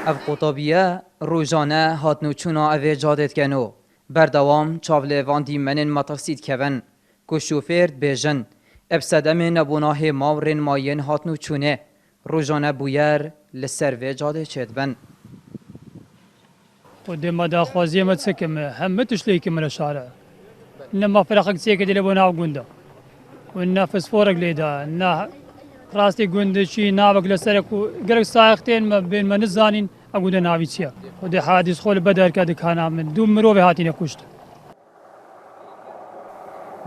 اف قطابیه روزانه هاتنو چونا اوه جادت کنو بردوام چاوله واندی منن مترسید کون کو شوفر بیجن ابسدم نبوناه ماورن ماین هاتنو چونه روزانه بویر لسر و جاده چدبن قدام دا خوازی متسکم هم تشلیک من الشارع انما فرقك سيك دي لبونا وقندا وإن فسفورك ليدا إن راستي قند شي نابك لسرك وقرق سايقتين ما بين ما نزانين أقول نابي تسيا ودي حادث خول بدر كاد كان من دوم مروي هاتين كشت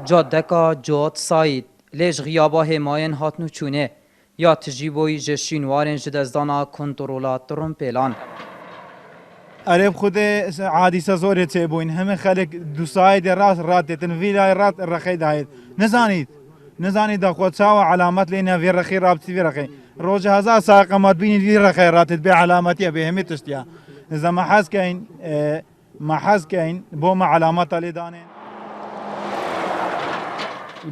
جادکا جاد ساید لیش غیابا هماین هاتنو چونه یا تجیبوی جشینوارن جدزدانا کنترولات ترمپیلان عرب خود عادی سازوری تبوین همه خلق دو ساید راست راتتن ویلای رات رخی داید نزانید دخوت سوا علامت لینا وی رخی رابطی وی رخی روز هزار ساقه مات بینید وی رخی راتت به علامتی به همه تشتیا اذا ما حس کین بو ما علامت لی دانین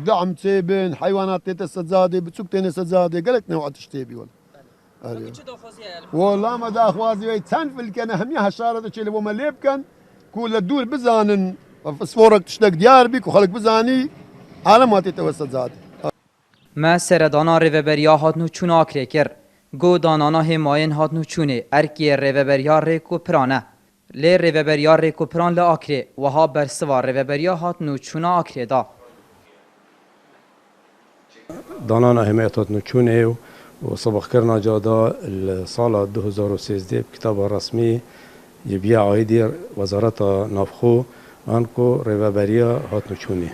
دعم تبين حيوانات تتسزادي بتسكتين سزادي قالك نوع تشتيبي ولا والله ما دا اخوازي تنفل الكن هميها شارة اللي بو مليب كان كل الدول بزانن فسفورك تشتق ديار بيك وخلق بزاني علامات تتوسزادي ما سردانا ریوبریا هاتنو چونه آکره کر گو دانانا هماین هاتنو چونه ارکی ریوبریا ریکو پرانه لی ریوبریا ریکو پران لآکره وها برسوا ریوبریا هاتنو چونه آکره دا دانانا حمایتات نچونه و سبق کرنا جادا السال 2013 بكتاب رسمي يبيع عيدي وزارة نافخو انكو ريفابريا هات نچونه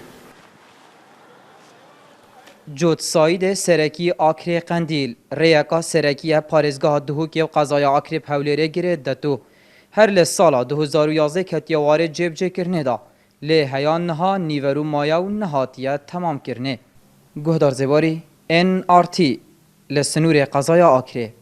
جود ساید سرکی آکری قندیل ریاکا سرکی پارزگاه دهوکی و قضای آکری پولیره گرید دتو هر لسالا 2011 کتیواره جیب جه کرنه دا لی هیان نها نیورو مایا و نهاتیه تمام کرنه گهدار زباری NRT لسنور قضای آکری